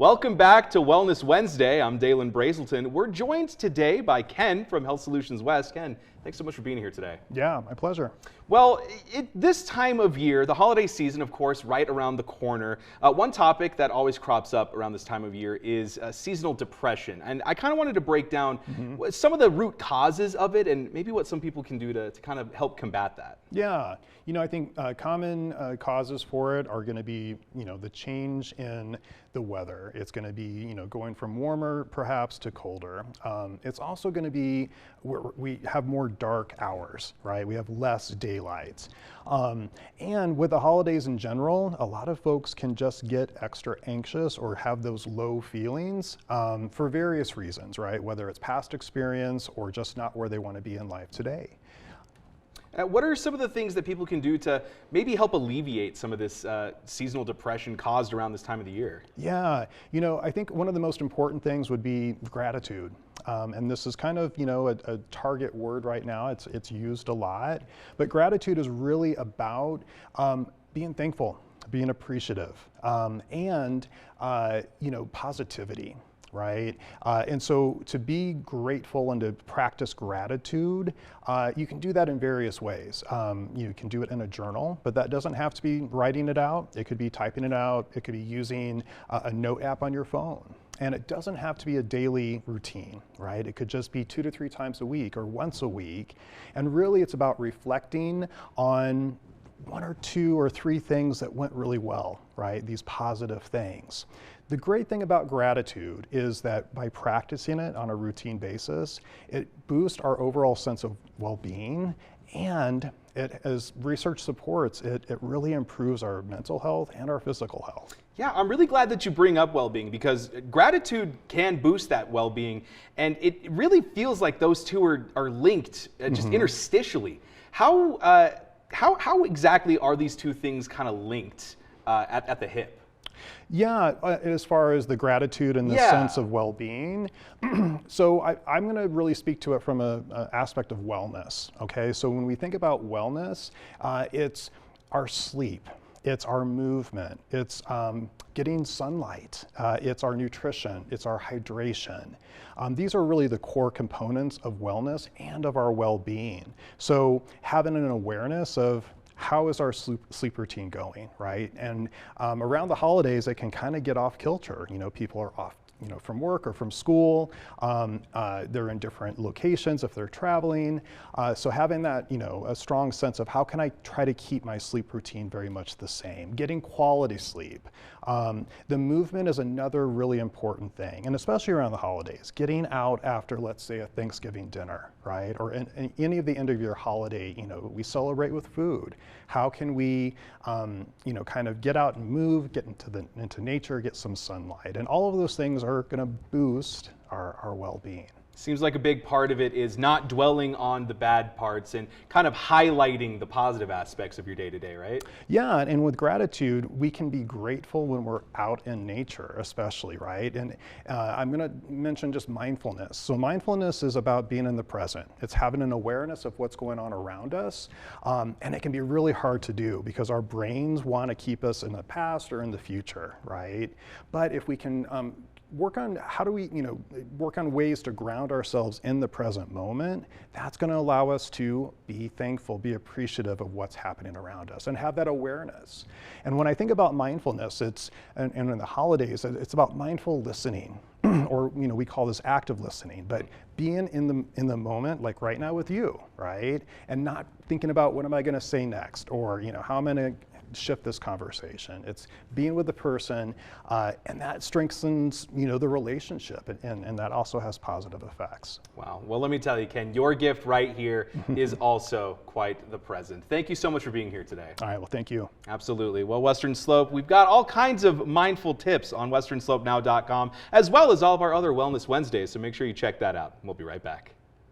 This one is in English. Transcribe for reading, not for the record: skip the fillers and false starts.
Welcome back to Wellness Wednesday. I'm Dalen Brazelton. We're joined today by Ken from Health Solutions West. Ken, thanks so much for being here today. Yeah, my pleasure. Well, this time of year, the holiday season, of course, right around the corner. One topic that always crops up around this time of year is seasonal depression. And I kind of wanted to break down some of the root causes of it and maybe what some people can do to kind of help combat that. Yeah, I think common causes for it are going to be, the change in the weather. It's going to be, going from warmer perhaps to colder. It's also going to be we have more dark hours, right? We have less daylight. And with the holidays in general, a lot of folks can just get extra anxious or have those low feelings for various reasons, right? Whether it's past experience or just not where they want to be in life today. What are some of the things that people can do to maybe help alleviate some of this seasonal depression caused around this time of the year? Yeah, I think one of the most important things would be gratitude. And this is kind of, a target word right now. It's used a lot. But gratitude is really about being thankful, being appreciative, and, positivity. Right? And so to be grateful and to practice gratitude, you can do that in various ways. You can do it in a journal, but that doesn't have to be writing it out. It could be typing it out. It could be using a note app on your phone. And it doesn't have to be a daily routine, right? It could just be 2 to 3 times a week or once a week. And really it's about reflecting on 1 or 2 or 3 things that went really well, right? These positive things. The great thing about gratitude is that by practicing it on a routine basis, it boosts our overall sense of well-being, and as research supports, it really improves our mental health and our physical health. Yeah, I'm really glad that you bring up well-being because gratitude can boost that well-being, and it really feels like those two are linked just interstitially. How exactly are these two things kind of linked at the hip? Yeah, as far as the gratitude and the sense of well-being. So I'm going to really speak to it from an aspect of wellness. Okay, so when we think about wellness, it's our sleep, it's our movement, it's getting sunlight, it's our nutrition, it's our hydration. These are really the core components of wellness and of our well-being. So having an awareness of how is our sleep routine going, right? And around the holidays, it can kind of get off kilter. People are off, from work or from school. They're in different locations if they're traveling. So having that, a strong sense of how can I try to keep my sleep routine very much the same, getting quality sleep. The movement is another really important thing, and especially around the holidays, getting out after, let's say, a Thanksgiving dinner, right? Or in any of the end of year holiday, we celebrate with food. How can we, kind of get out and move, get into nature, get some sunlight, and all of those things are going to boost our well-being. Seems like a big part of it is not dwelling on the bad parts and kind of highlighting the positive aspects of your day-to-day, right? Yeah, and with gratitude, we can be grateful when we're out in nature, especially, right? And I'm going to mention just mindfulness. So mindfulness is about being in the present. It's having an awareness of what's going on around us, and it can be really hard to do because our brains want to keep us in the past or in the future, right? But if we can work on work on ways to ground ourselves in the present moment, that's going to allow us to be thankful, be appreciative of what's happening around us, and have that awareness. And when I think about mindfulness, and in the holidays, it's about mindful listening, or we call this active listening, but being in the moment, like right now with you, right, and not thinking about what am I going to say next, or how am I going to shift this conversation. It's being with the person, and that strengthens, the relationship, and that also has positive effects. Wow. Well, let me tell you, Ken, your gift right here is also quite the present. Thank you so much for being here today. All right. Well, thank you. Absolutely. Well, Western Slope, we've got all kinds of mindful tips on WesternSlopeNow.com, as well as all of our other Wellness Wednesdays, so make sure you check that out. We'll be right back.